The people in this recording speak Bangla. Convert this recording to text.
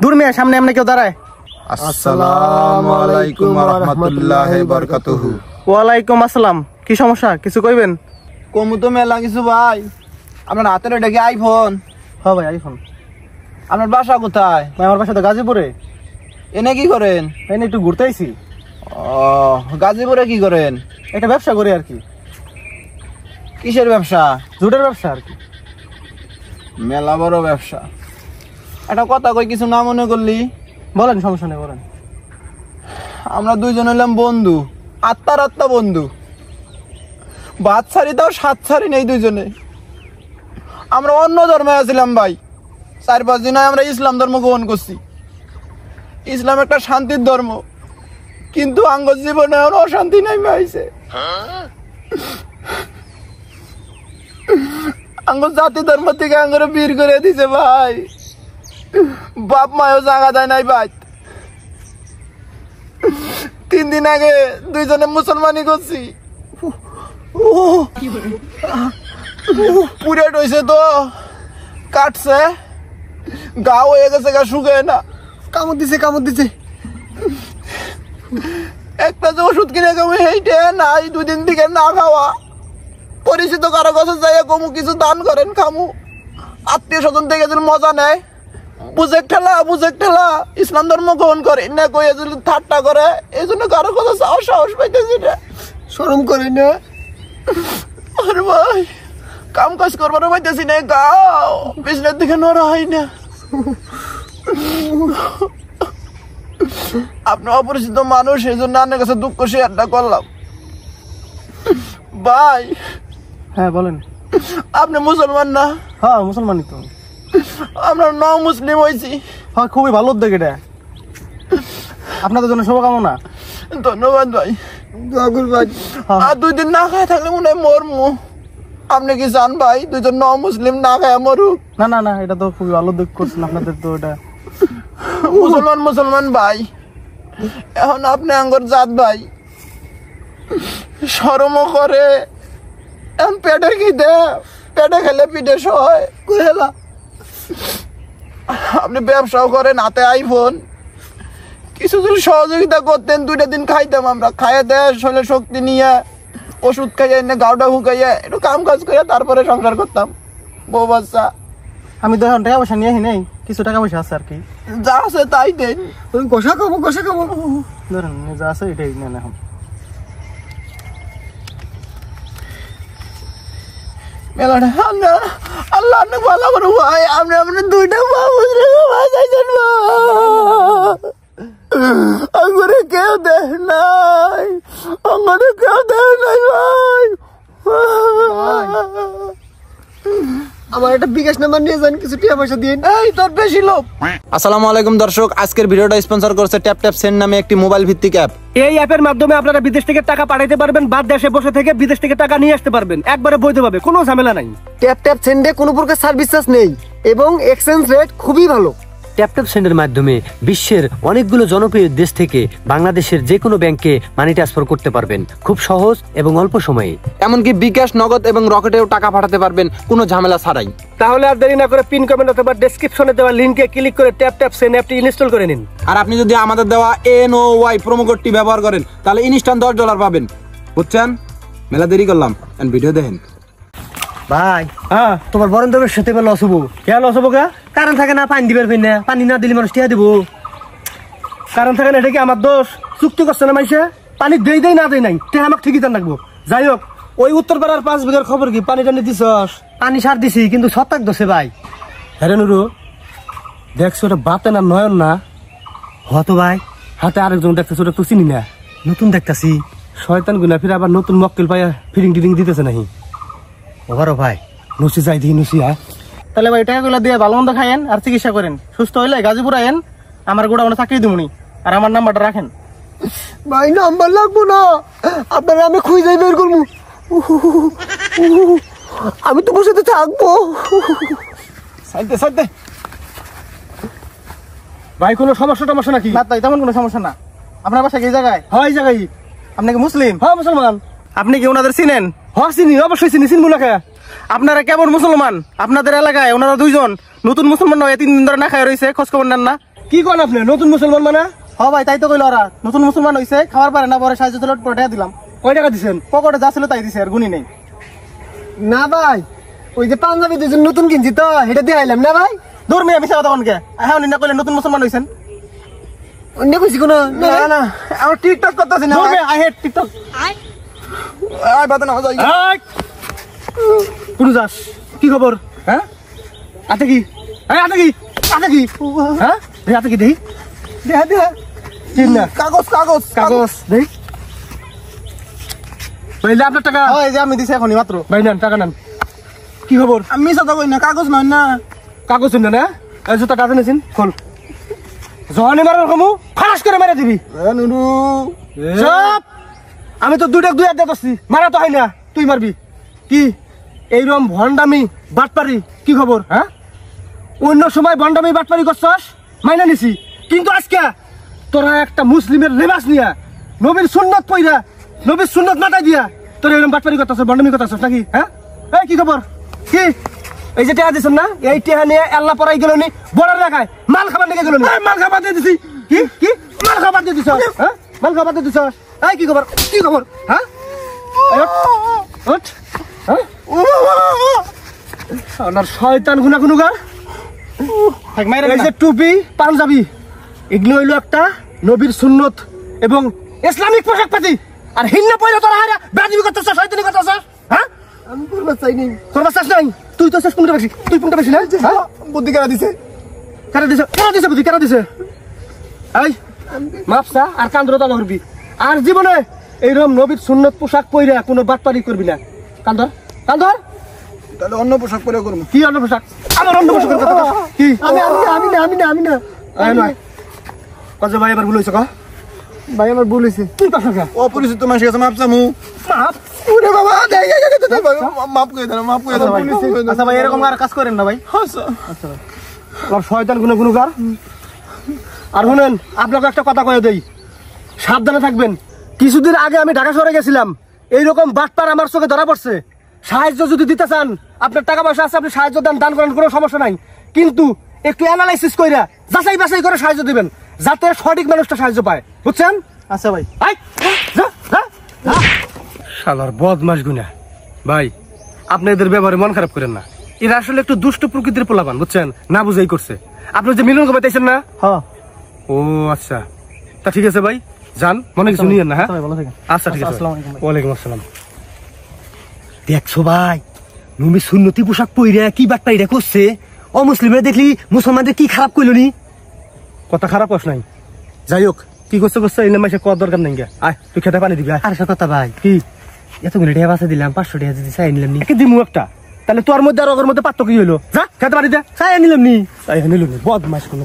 দূর মিয়া, সামনে এমনি কেউ দাঁড়ায়। আসসালামু আলাইকুম ওয়া রাহমাতুল্লাহি ওয়া বারাকাতুহু। ওয়ালাইকুম আসসালাম। কি সমস্যা, কিছু কইবেন? কমু তো মেলা কিছু ভাই। আপনার হাতের এটা কি আইফোন? হ্যাঁ ভাই, আইফোন। আপনার বাসা কোথায়? ভাই আমার বাসা তো গাজীপুরে। এনে কি করেন? এনে একটু ঘুরতে আইছি। ও, গাজীপুরে কি করেন? একটা ব্যবসা করি আর কি। কিসের ব্যবসা? জুটের ব্যবসা আর কি। মেলা বড় ব্যবসা। একটা কথা কই, কিছু না মনে করলি? বলেন, সমস্যা নেই, বলেন। আমরা দুইজন হইলাম বন্ধু, আত্মার আত্মা বন্ধু। বাদ ছাড়ি তাও সাত ছাড়ি নেই দুইজনে। আমরা অন্য ধর্মে আছিলাম ভাই, 4-5 দিন আমরা ইসলাম ধর্ম গ্রহণ করছি। ইসলাম একটা শান্তির ধর্ম, কিন্তু আঙ্গর জীবনে অশান্তি নাই আইছে। আঙ্গর জাতি ধর্ম থেকে আঙ্গরে বীর করে দিছে ভাই। বাপ মায়ও জাগা দেয় নাই ভাই। 3 দিন আগে দুইজনে মুসলমানি করছি। পুরেট হয়েছে তো, কাটছে, গা হয়ে গেছে, গা শুকায় না। কামড় দিছে। একটা যে ওষুধ কিনে কমে হেইটে নাই, 2 দিন থেকে না খাওয়া। পরিচিত কারো কাছে যাই কমু কিছু দান করেন খামু। আত্মীয় স্বজন থেকে যদি মজা নেয়, বুঝে ঠেলা ইসলাম ধর্ম গ্রহণ করে না কয়ে যদি ঠাট্টা করে, এই জন্য কারো কথা চাওয়ার সাহস পাইতেছি না, শরম করে না। আরে ভাই, কাম কাজ করবার পাইতেছি না, গাও পিছনের দিকে নড়া হয় না। আপনি অপরিচিত মানুষ, এই জন্য আপনার কাছে দুঃখ শেয়ারটা করলাম ভাই। হ্যাঁ বলেন। আপনি মুসলমান না? হ্যাঁ মুসলমানই তো। আমরা মুসলিম হয়েছি। হ্যাঁ, খুবই ভালো উদ্যোগ এটা। আপনাদের জন্য শুভকামনা। ধন্যবাদ ভাই। ভাই আর 2 দিন না খায় থাকলে মনে হয় মরমু। আপনি কি জান ভাই, 2জন মুসলিম না খায় মরুক? না, এটা তো খুবই ভালো উদ্যোগ করছেন আপনাদের তো। এটা মুসলমান ভাই, এখন আপনি আঙ্গর জাত ভাই, শরমও করে। এখন পেটে কি দে, পেটে খেলে পিঠে সয় কুহেলা। আপনি ব্যবসাও করেন, হাতে আইফোন। কিছু যদি সহযোগিতা করতেন, 2টা দিন খাইতাম আমরা। খাইয়ে দেয় শরীরে শক্তি নিয়ে, ওষুধ খাইয়ে এনে গাউটা হুকাইয়া একটু কাম কাজ করে তারপরে সংসার করতাম। বউ বাচ্চা। আমি তো এখন টাকা পয়সা নিয়ে আসি নাই, কিছু টাকা পয়সা আছে আর কি। যা আছে তাই দেন। গোসা খাবো। ধরেন যা আছে এটাই নেন এখন। আল্লাহ ভালো করো ভাই। আপনি 2টা আমারে কেউ দেয় নাই ভাই। আমার একটা বিকাশ নাম্বার নিয়ে যান, কিছু টাকা পয়সা দিন। এই তোর বেশি লোক। আসসালামু আলাইকুম দর্শক, আজকের ভিডিওটা স্পন্সর করছে ট্যাপ সেন্ড নামে একটি মোবাইল ভিত্তিক অ্যাপ। এই অ্যাপের মাধ্যমে আপনারা বিদেশ থেকে টাকা পাঠাইতে পারবেন, বা দেশে বসে থেকে বিদেশ থেকে টাকা নিয়ে আসতে পারবেন, একবারে বৈধভাবে, কোনো ঝামেলা নাই। ট্যাপ সেন্ডে কোনো প্রকার সার্ভিস চার্জ নেই এবং এক্সচেঞ্জ রেট খুবই ভালো। ট্যাপ সেন্ডের মাধ্যমে বিশ্বের অনেকগুলো জনপ্রিয় দেশ থেকে বাংলাদেশের যে কোনো ব্যাংকে মানি ট্রান্সফার করতে পারবেন খুব সহজ এবং অল্প সময়ে। এমনকি বিকাশ, নগদ এবং রকেটেও টাকা পাঠাতে পারবেন কোনো ঝামেলা ছাড়াই। তাহলে আর দেরি না করে পিন কমেন্ট অথবা ডেসক্রিপশনে দেওয়া লিংকে ক্লিক করে ট্যাপ সেন্ড অ্যাপটি ইনস্টল করে নিন। আর আপনি যদি আমাদের দেওয়া NOY প্রোমো কোডটি ব্যবহার করেন, তাহলে ইনস্ট্যান্ট $10 পাবেন। বুঝছেন? মেলা দেরি করলাম, ভিডিও দেখেন। ভাই হ্যাঁ, তোমার বরণ দেবের সাথে লস হবো। কে লস হবো? কারণ থাকে না, পানি দিবার না, পানি না দিলে মানুষ টিয়া দিব। কারণ থাকে না, এটা কি আমার দোষ? চুক্তি করছে না মাইসে, পানি দেই না দেই নাই, টেহা আমাকে ঠিকই জান রাখবো। যাই হোক, ওই উত্তরপাড়ার 5 বিঘার খবর কি? পানি টানি দিছস? পানি সার দিছি, কিন্তু ছত্রাক দোষে ভাই। হ্যাঁ নুরু, দেখছো ওটা বাতে না নয়ন না? হতো ভাই, হাতে আরেকজন দেখতেছো, ওটা তো চিনি না। নতুন দেখতাছি। শয়তান গুনা ফিরে আবার নতুন মক্কেল পাইয়া ফিরিং দিতেছে নাকি? ওভারও ভাই, নুসি যাই দিই নুসি। হ্যাঁ তাহলে ভাই টাকাগুলো দিয়ে ভালো মন্দ খাইয়েন আর চিকিৎসা করেন। সুস্থ হইলে গাজীপুর আইন, আমার গোড়া মানে চাকরি দিবনি। আর আমার নাম্বারটা রাখেন। ভাই নাম্বার লাগবো না, আপনারা আমি খুঁজে বের করবো। আমি তোমার সাথে থাকবো। সাইডে ভাই কোনো সমস্যা নাকি? না তাই, তেমন কোনো সমস্যা না। আপনার বাসা এই জায়গায়? হয় এই জায়গায়। আপনি কি মুসলিম? হ্যাঁ মুসলমান। আপনি কি ওনাদের চিনেন? হ্যাঁ চিনি, অবশ্যই চিনি। চিনবো না কে? আপনারা কেমন মুসলমান? আপনাদের এলাকায় ওনারা 2জন নতুন মুসলমান নয়, 3 দিন ধরে না খায় রয়েছে, খোঁজ খবর নেন না? কি কোন আপনি নতুন মুসলমান মানে? হ ভাই তাই তো কইল ওরা নতুন মুসলমান হইছে খাবার পারে না পরে সাহায্য দিল পরে দিলাম কয় টাকা দিছেন? পকেটে যা ছিল তাই দিছে আর গুনি নেই। না ভাই, ওই যে পাঞ্জাবি দুজন নতুন কিনছি তো এটা দিয়ে আইলাম না ভাই। দূর মেয়ে মিশা কথা কোনকে হ্যাঁ না কইলে নতুন মুসলমান হইছেন। অন্য কইছি কোনো না না আমি টিকটক করতেছি না ভাই। I hate TikTok. আই বাদ না যাই। কোন যাস? কি খবর? হ্যাঁ আতে কি? আতে কি? আতে কি? হ্যাঁ আতে কি দেই? দেহা দেহা চিন না কাগজ কাগজ কাগজ দেই। ভাইলে আপনার টাকা। এই যে আমি দিছি এখনই মাত্র। ভাই নেন টাকা নেন। কি খবর? আমি মিশা তো কই না কাগজ নয় না। কাগজ শুনলেন না? এই জুতা টাকা নিয়েছেন খোল। জহানি মারার কমু ফাঁস করে মেরে দিবি। নুরু সব আমি তো দুই হাত দিতেছি মারা তো হয় না তুই মারবি কি? এইরকম ভন্ডামি বাটপারি কি খবর? হ্যাঁ অন্য সময় ভন্ডামি বাটপারি করছস মাইনা নিছি, কিন্তু আজকে তোরা একটা মুসলিমের লেবাস নিয়া নবীর সুন্নত পইরা নবীর সুন্নত মাথায় দিয়া তোরা এরকম বাটপারি করতেছ ভন্ডামি করতেছস নাকি? হ্যাঁ এই কি খবর? কি এই যে টেহা দিছেন না এই টেহা নিয়ে আল্লাহ পরাই গেল নি বর্ডার রাখায় মাল খাবার নিয়ে গেল নি মাল খাবার দিয়ে দিছি। কি কি মাল খাবার দিয়ে দিছ? হ্যাঁ মাল খাবার দিয়ে দিছ? এই কি খবর? কি খবর? হ্যাঁ শয়তান গুনা গুনুগার। এই যে টুপি পাঞ্জাবি এগুলো হইলো একটা নবীর সুন্নত এবং ইসলামিক পোশাক পাতি, আর হিন্না পয়লা তোরা হারা ব্রাজিল করতেছ শয়তানি করতেছ। হ্যাঁ আমি করবার চাই নাই। তোর চাষ নাই, তুই তো চাষ কোনটা বেশি? তুই কোনটা বেশি না? হ্যাঁ? বুদ্ধি কেনা দিছে কারা দিছে? কারা দিছে বুদ্ধি? কারা দিছে? এই মাপসা আর কান্দর দাবা করবি, আর জীবনে এইরকম নবীর সুন্নত পোশাক পইরা কোনো বাটপারি করবি না। কান্দর কান্দর। তাহলে অন্য পোশাক পরে করবো। কি অন্য পোশাক? আমার অন্য পোশাকের কথা কস? কি আমি আমি আমি না আমি না আমি না এই নয় কত ভাই এবার ভুল হইছে ক? ভাই আমার ভুল হয়েছে। তুই কথা কা অপরিচিত মানুষের কাছে মাপ চামু। মাপ ওরে বাবা মাপ করে দেন মাপ করে দেন ভাই। আচ্ছা ভাই এরকম আর কাজ করেন না ভাই। আচ্ছা আর শয়তান গুনে গুনুগার। আর শুনেন আপনাকে একটা কথা কয়ে দেই, সাবধানে থাকবেন। কিছুদিন আগে আমি ঢাকা শহরে গেছিলাম, এইরকম বাটপার আমার চোখে ধরা পড়ছে। সাহায্য যদি দিতে চান, আপনার টাকা পয়সা আছে আপনি সাহায্য দান করেন, কোনো সমস্যা নাই, কিন্তু একটু অ্যানালাইসিস কইরা যাচাই বাছাই করে সাহায্য দিবেন যাতে সঠিক মানুষটা সাহায্য পায়, বুঝছেন? আচ্ছা ভাই। শালার বদমাস গুনা ভাই, আপনি এদের ব্যবহারে মন খারাপ করেন না। এরা আসলে একটু দুষ্ট প্রকৃতির পোলাপান, বুঝছেন? না বুঝাই করছে। আপনি যে মিলন কমাইতেছেন না? হ্যাঁ ও আচ্ছা, তা ঠিক আছে ভাই, যান, মনে কিছু নিয়েন না। হ্যাঁ ভালো থাকেন। আচ্ছা ঠিক আছে। আসসালামু আলাইকুম ভাই। ওয়ালাইকুম আসসালাম। দেখছো ভাই, নবী সুন্নতি পোশাক পইরা কি বাটপাইরা করছে। অমুসলিমরা দেখলি মুসলমানদের কি খারাপ কইল নি? কথা খারাপ কস নাই, যাই হোক কি করছে করছে এই মাসে কত দরকার নাই। আয় তুই খেতে পানি দিবি। আর কথা ভাই, কি এতগুলো টাকা বাঁচা দিলাম, 500 টাকা যদি চাই নিলাম নি। একে দিমু একটা, তাহলে তোর মধ্যে আর ওর মধ্যে পার্থক্য কি হইলো? যা খেতে পানি দে। চাই নিলাম নি। তাই নিল বদমাস কোনো